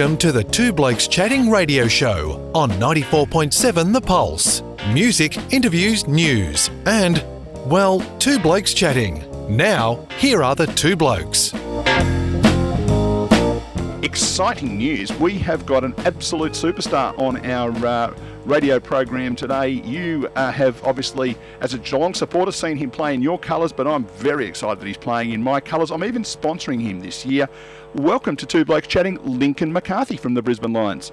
Welcome to the Two Blokes Chatting radio show on 94.7 The Pulse. Music, interviews, news, and, well, Two Blokes Chatting. Now, here are the two blokes. Exciting news. We have got an absolute superstar on our radio program today. You have obviously, as a Geelong supporter, seen him play in your colours, but I'm very excited that he's playing in my colours. I'm even sponsoring him this year. Welcome to Two Blokes Chatting, Lincoln McCarthy from the Brisbane Lions.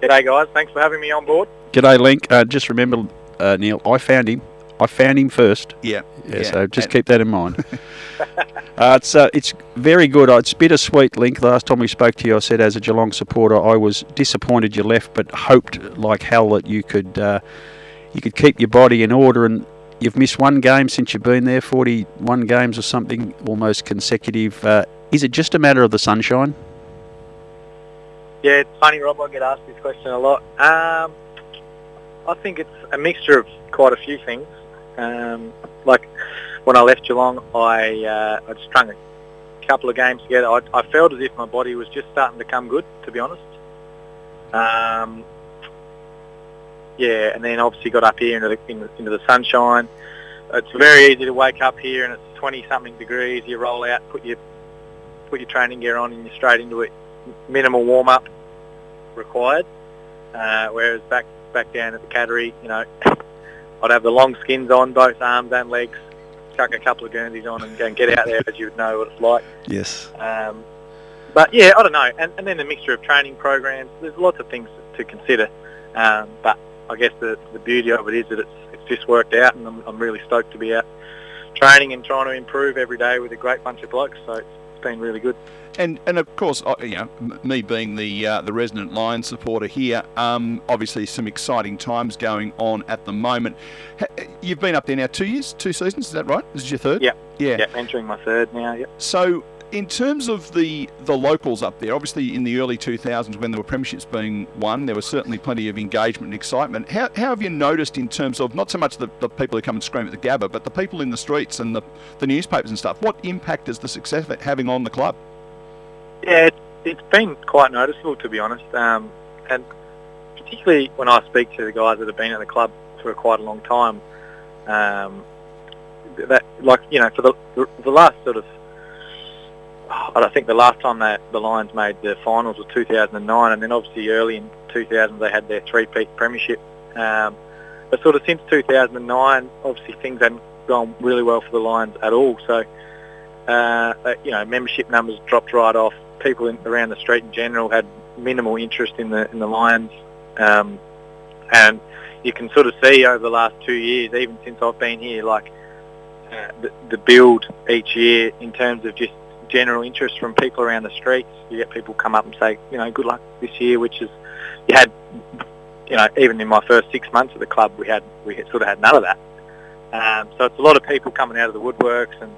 G'day guys, thanks for having me on board. G'day Link. Just remember, Neil, I found him first. Yeah. So just keep that in mind. It's very good. It's bittersweet, Link. Last time we spoke to you, I said as a Geelong supporter, I was disappointed you left, but hoped like hell that you could keep your body in order. And you've missed one game since you've been there, 41 games or something, almost consecutive. Is it just a matter of the sunshine? Yeah, it's funny, Rob. I get asked this question a lot. I think it's a mixture of quite a few things. Like when I left Geelong, I strung a couple of games together. I felt as if my body was just starting to come good, to be honest. Yeah, and then obviously got up here into the sunshine. It's very easy to wake up here and it's 20-something degrees. You roll out, put your training gear on, and you're straight into it. Minimal warm-up required. Whereas back down at the Cattery, I'd have the long skins on, both arms and legs, chuck a couple of Guernseys on and go and get out there, as you would know what it's like. Yes. But yeah, I don't know. And then the mixture of training programs, there's lots of things to consider. But I guess the beauty of it is that it's just worked out, and I'm really stoked to be out training and trying to improve every day with a great bunch of blokes. So it's been really good. And of course, me being the resident Lions supporter here, obviously some exciting times going on at the moment. You've been up there now 2 seasons, is that right? This is your third? Yeah, entering my third now, yeah. So in terms of the locals up there, obviously in the early 2000s when there were premierships being won, there was certainly plenty of engagement and excitement. How have you noticed in terms of not so much the people who come and scream at the Gabba, but the people in the streets and the newspapers and stuff? What impact is the success of it having on the club? Yeah, it's been quite noticeable, to be honest, and particularly when I speak to the guys that have been at the club for quite a long time. For the last sort of, I think the last time the Lions made the finals was 2009, and then obviously early in 2000 they had their three-peat premiership. But sort of since 2009, obviously things hadn't gone really well for the Lions at all. So, membership numbers dropped right off. People around the street in general had minimal interest in the Lions, and you can sort of see over the last 2 years, even since I've been here, like the build each year in terms of just general interest from people around the streets. You get people come up and say, good luck this year, which is you had, even in my first 6 months at the club, we sort of had none of that. So it's a lot of people coming out of the woodworks and.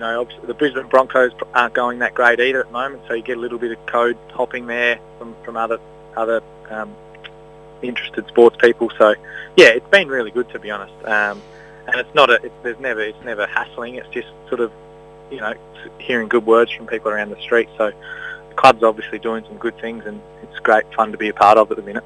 Obviously the Brisbane Broncos aren't going that great either at the moment, so you get a little bit of code hopping there from other interested sports people. So yeah, it's been really good, to be honest. And it's never hassling. It's just sort of hearing good words from people around the street. So the club's obviously doing some good things, and it's great fun to be a part of at the minute.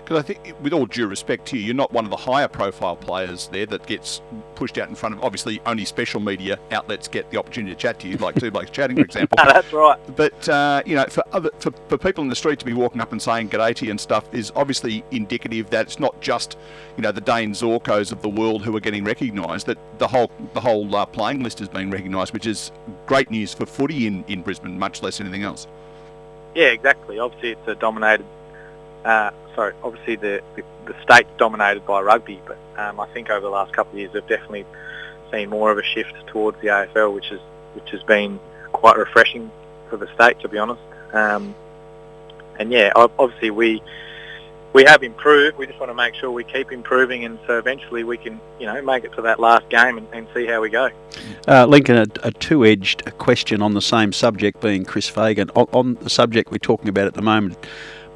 Because I think, with all due respect to you, you're not one of the higher profile players there that gets pushed out in front of, obviously, only special media outlets get the opportunity to chat to you, like Two Blokes Chatting, for example. No, that's right. But, for people in the street to be walking up and saying g'day to you and stuff is obviously indicative that it's not just, the Dane Zorkos of the world who are getting recognised, that the whole playing list is being recognised, which is great news for footy in Brisbane, much less anything else. Yeah, exactly. Obviously, it's a dominated... obviously the state's dominated by rugby, but I think over the last couple of years they've definitely seen more of a shift towards the AFL, which has been quite refreshing for the state, to be honest. And yeah, obviously we have improved. We just want to make sure we keep improving, and so eventually we can make it to that last game and see how we go. Lincoln, a two-edged question on the same subject, being Chris Fagan. On the subject we're talking about at the moment,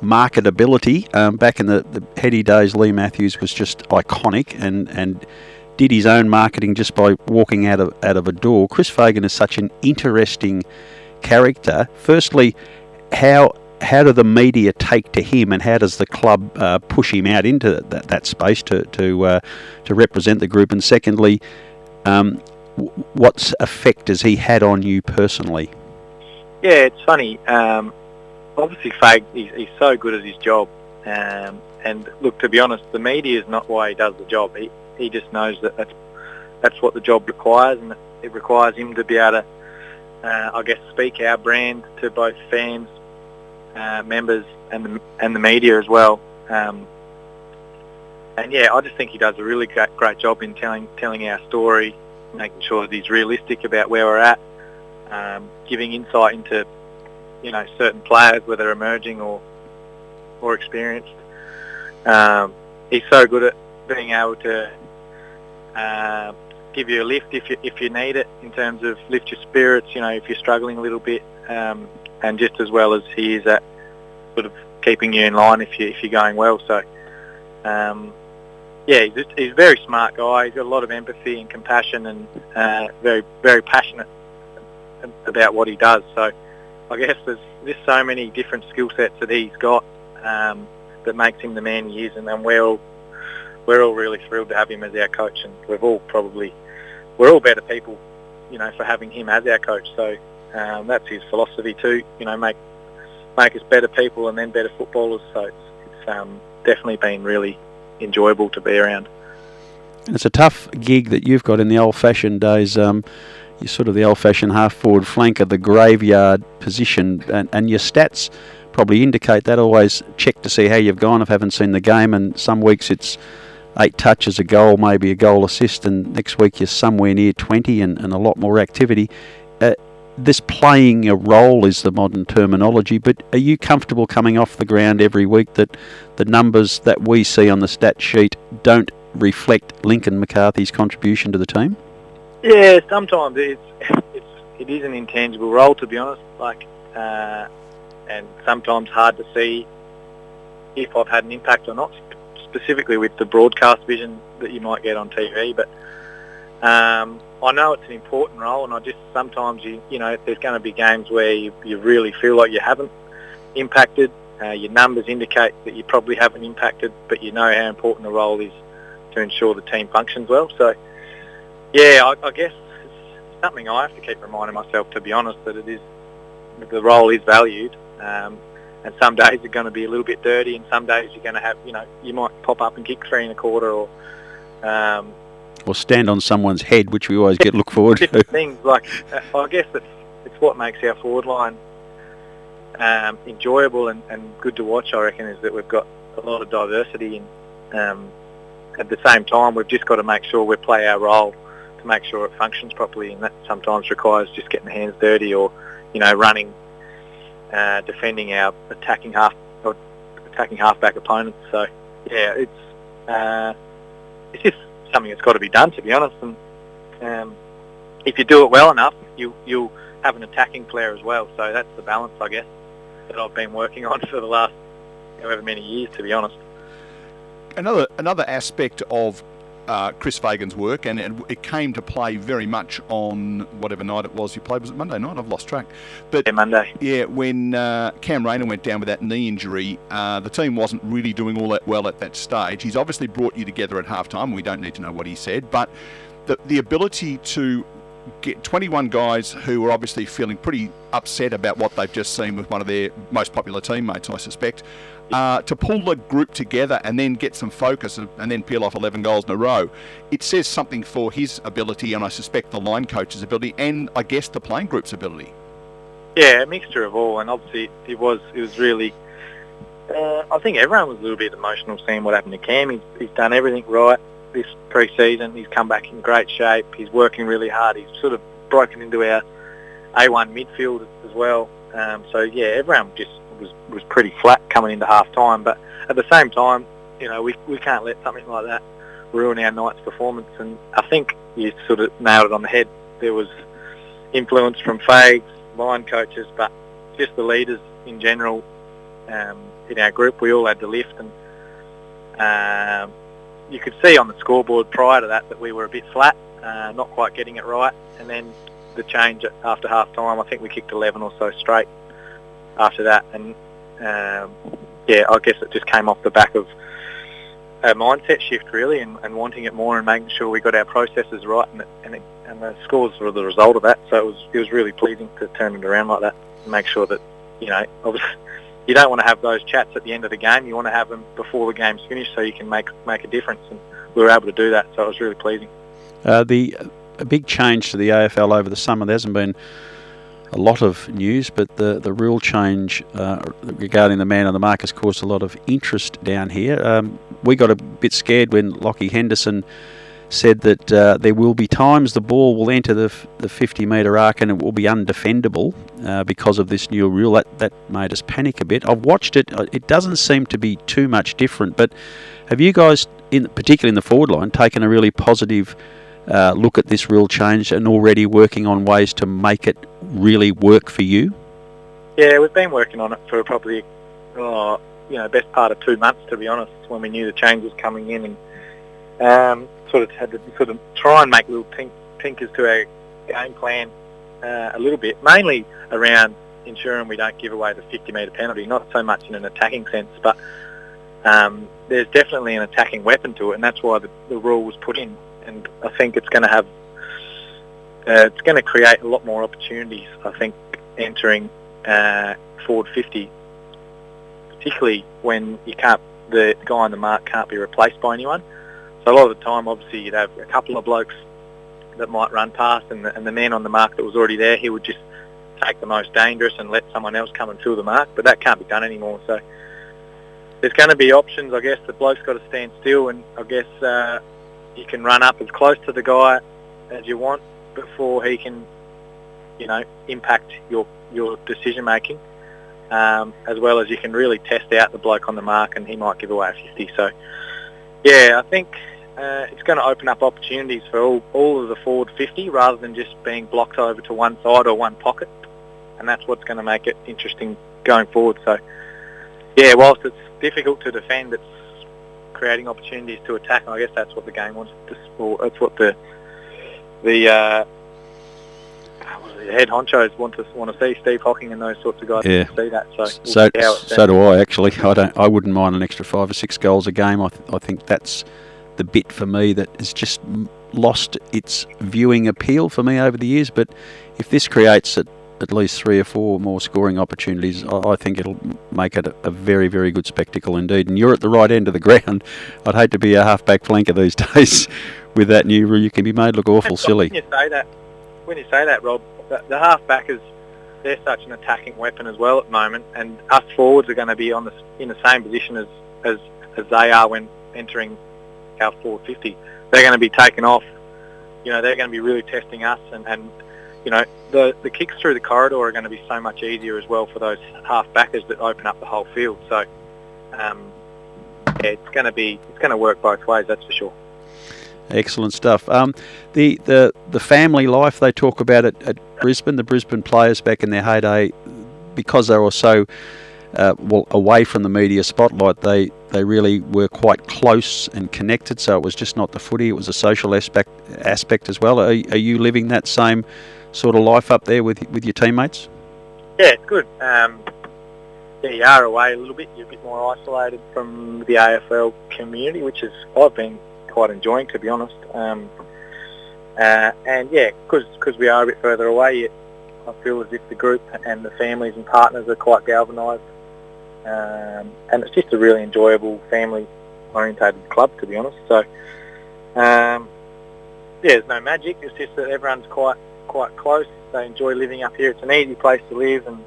marketability. Back in the heady days, Lee Matthews was just iconic and did his own marketing just by walking out of a door. Chris Fagan is such an interesting character. Firstly, how do the media take to him, and how does the club push him out into that space to represent the group? And secondly, what effect has he had on you personally? Yeah, it's funny. Obviously, Fag, he's so good at his job. And look, to be honest, the media is not why he does the job. He just knows that that's what the job requires, and it requires him to be able to, I guess, speak our brand to both fans, members, and the media as well. And yeah, I just think he does a really great job in telling our story, making sure that he's realistic about where we're at, giving insight into, certain players, whether emerging or experienced. He's so good at being able to give you a lift if you need it, in terms of lift your spirits, if you're struggling a little bit, and just as well as he is at sort of keeping you in line if you're going well. So yeah, he's a very smart guy. He's got a lot of empathy and compassion, and very, very passionate about what he does. So I guess there's so many different skill sets that he's got that makes him the man he is, and we're all really thrilled to have him as our coach, and we're all better people, for having him as our coach. So that's his philosophy too, make us better people and then better footballers. So it's definitely been really enjoyable to be around. It's a tough gig that you've got in the old-fashioned days. You're sort of the old-fashioned half-forward flanker, the graveyard position, and your stats probably indicate that. Always check to see how you've gone if I haven't seen the game, and some weeks it's 8 touches, a goal, maybe a goal assist, and next week you're somewhere near 20 and a lot more activity. This playing a role is the modern terminology, but are you comfortable coming off the ground every week that the numbers that we see on the stat sheet don't reflect Lincoln McCarthy's contribution to the team? Yeah, sometimes it is an intangible role, to be honest. And sometimes hard to see if I've had an impact or not, specifically with the broadcast vision that you might get on TV. But I know it's an important role, and I just sometimes there's going to be games where you really feel like you haven't impacted. Your numbers indicate that you probably haven't impacted, but you know how important the role is to ensure the team functions well. So yeah, I guess it's something I have to keep reminding myself, to be honest, that the role is valued. And some days are going to be a little bit dirty, and some days you're going to have, you might pop up and kick 3 1/4, or stand on someone's head, which we always look forward to. Things like, I guess it's what makes our forward line enjoyable and good to watch, I reckon, is that we've got a lot of diversity, and at the same time we've just got to make sure we play our role to make sure it functions properly, and that sometimes requires just getting the hands dirty, or running, defending our attacking halfback opponents. So yeah, it's just something that's got to be done, to be honest. And if you do it well enough, you'll have an attacking player as well. So that's the balance, I guess, that I've been working on for the last however many years, to be honest. Another aspect of Chris Fagan's work, and it came to play very much on whatever night it was you played. Was it Monday night? I've lost track. But yeah, Monday. Yeah, when Cam Rayner went down with that knee injury, the team wasn't really doing all that well at that stage. He's obviously brought you together at halftime. We don't need to know what he said, but the ability to get 21 guys who are obviously feeling pretty upset about what they've just seen with one of their most popular teammates, I suspect, to pull the group together and then get some focus and then peel off 11 goals in a row, it says something for his ability, and I suspect the line coach's ability, and I guess the playing group's ability. Yeah, a mixture of all, and obviously it was really, I think everyone was a little bit emotional seeing what happened to Cam. He's done everything right this pre-season. He's come back in great shape. He's working really hard. He's sort of broken into our A1 midfield as well. So yeah, everyone just was pretty flat coming into half-time. But at the same time, we can't let something like that ruin our night's performance. And I think you sort of nailed it on the head. There was influence from Fags, line coaches, but just the leaders in general in our group. We all had to lift, and you could see on the scoreboard prior to that we were a bit flat, not quite getting it right. And then the change after half-time, I think we kicked 11 or so straight. after that. And I guess it just came off the back of a mindset shift really, and wanting it more and making sure we got our processes right, and the scores were the result of that. So it was really pleasing to turn it around like that and make sure that, obviously you don't want to have those chats at the end of the game. You want to have them before the game's finished so you can make a difference, and we were able to do that, so it was really pleasing. A big change to the AFL over the summer. There hasn't been a lot of news, but the rule change regarding the man on the mark has caused a lot of interest down here. We got a bit scared when Lockie Henderson said that there will be times the ball will enter the 50-metre arc and it will be undefendable because of this new rule. That made us panic a bit. I've watched it. It doesn't seem to be too much different, but have you guys, particularly in the forward line, taken a really positive look at this rule change and already working on ways to make it really work for you? Yeah, we've been working on it for probably best part of 2 months, to be honest, when we knew the change was coming in, and sort of had to try and make little tinkers to our game plan a little bit, mainly around ensuring we don't give away the 50-metre penalty, not so much in an attacking sense, but there's definitely an attacking weapon to it, and that's why the rule was put in. And I think it's going to create a lot more opportunities, I think, entering forward 50, particularly when the guy on the mark can't be replaced by anyone. So a lot of the time, obviously, you'd have a couple of blokes that might run past, and the man on the mark that was already there, he would just take the most dangerous and let someone else come and fill the mark, but that can't be done anymore. So there's going to be options, I guess. The bloke's got to stand still, and I guess you can run up as close to the guy as you want before he can, impact your decision making, as well as you can really test out the bloke on the mark, and he might give away a 50. So, yeah, I think it's going to open up opportunities for all of the forward 50 rather than just being blocked over to one side or one pocket, and that's what's going to make it interesting going forward. So, yeah, whilst it's difficult to defend, it's creating opportunities to attack, and I guess that's what the game wants to sport. That's what the head honchos want to see, Steve Hocking and those sorts of guys want to see that. So do I, actually. I wouldn't mind an extra 5 or 6 goals a game. I think that's the bit for me that has just lost its viewing appeal for me over the years. But if this creates at least 3 or 4 more scoring opportunities, I think it'll make it a very, very good spectacle indeed. And you're at the right end of the ground. I'd hate to be a half-back flanker these days with that new rule. You can be made look awful silly. When you say that, Rob, the half-backers, they're such an attacking weapon as well at the moment, and us forwards are going to be in the same position as they are when entering our forward 50. They're going to be taken off. They're going to be really testing us, and the kicks through the corridor are going to be so much easier as well for those half-backers that open up the whole field. So, it's going to work both ways, that's for sure. Excellent stuff. The family life they talk about at Brisbane, the Brisbane players back in their heyday, because they were so away from the media spotlight, they really were quite close and connected. So it was just not the footy; it was a social aspect as well. Are you living that same sort of life up there with your teammates? Yeah, it's good. You are away a little bit. You're a bit more isolated from the AFL community, which I've been quite enjoying, to be honest. And yeah, because we are a bit further away, I feel as if the group and the families and partners are quite galvanised. And it's just a really enjoyable, family-orientated club, to be honest. So, there's no magic. It's just that everyone's quite close. They enjoy living up here. It's an easy place to live, and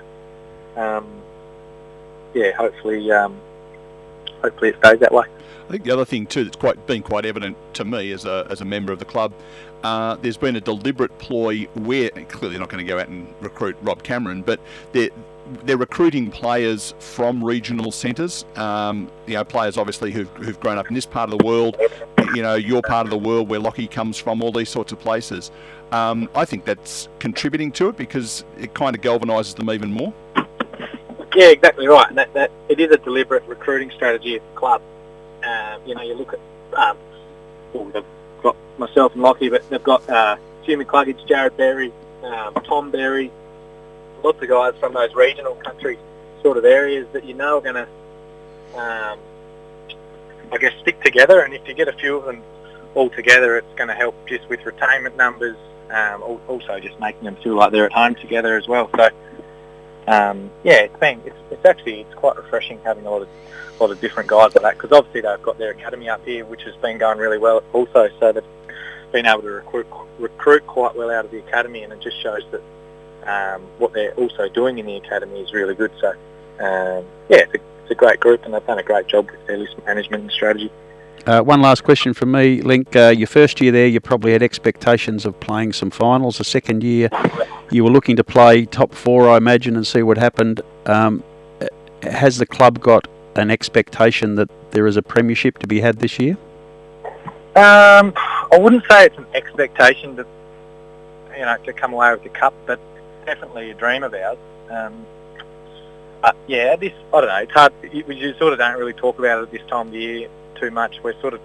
hopefully it stays that way. I think the other thing too that's been quite evident to me as a member of the club, there's been a deliberate ploy where clearly not going to go out and recruit Rob Cameron, but they're recruiting players from regional centres. Players obviously who've grown up in this part of the world, your part of the world where Lockie comes from, all these sorts of places. I think that's contributing to it because it kind of galvanises them even more. Yeah, exactly right. And that it is a deliberate recruiting strategy of the club. You look at, they've got myself and Lockie, but they've got Hugh McCluggage, Jared Berry, Tom Berry, lots of guys from those regional countries sort of areas that you know are going to, I guess, stick together. And if you get a few of them all together, it's going to help just with retainment numbers. Also just making them feel like they're at home together as well. So it's quite refreshing having a lot of different guys like that, because obviously they've got their academy up here, which has been going really well also. So they've been able to recruit quite well out of the academy, and it just shows that what they're also doing in the academy is really good. So it's a great group, and they've done a great job with their list management and strategy. One last question from me, Link. Your first year there, you probably had expectations of playing some finals. The second year, you were looking to play top 4, I imagine, and see what happened. Has the club got an expectation that there is a premiership to be had this year? I wouldn't say it's an expectation to come away with the cup, but definitely a dream of ours. I don't know. It's hard. You sort of don't really talk about it at this time of the year too much. We're sort of,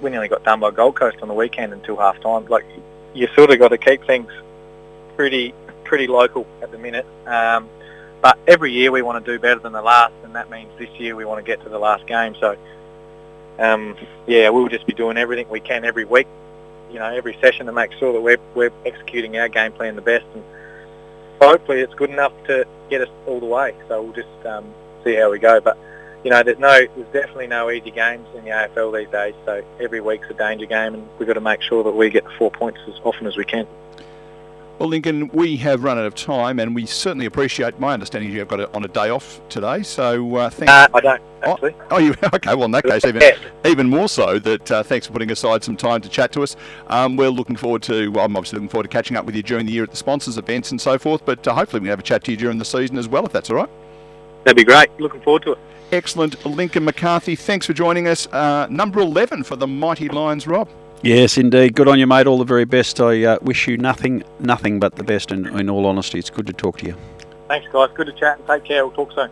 we nearly got done by Gold Coast on the weekend until half time. Like, you sort of got to keep things pretty local at the minute. But every year we want to do better than the last, and that means this year we want to get to the last game. So, we'll just be doing everything we can every week, every session, to make sure that we're executing our game plan the best, and hopefully it's good enough to get us all the way. So we'll just see how we go. But there's definitely no easy games in the AFL these days. So every week's a danger game, and we've got to make sure that we get the 4 points as often as we can. Well, Lincoln, we have run out of time, and we certainly appreciate, my understanding, you've got it on a day off today, so thanks. I don't, actually. You okay? Well, in that case, even more so, that thanks for putting aside some time to chat to us. I'm obviously looking forward to catching up with you during the year at the sponsors events and so forth, but hopefully we can have a chat to you during the season as well, if that's all right. That'd be great. Looking forward to it. Excellent. Lincoln McCarthy, thanks for joining us. Number 11 for the Mighty Lions, Rob. Yes, indeed. Good on you, mate. All the very best. I wish you nothing but the best, in all honesty. It's good to talk to you. Thanks, guys. Good to chat, and take care. We'll talk soon.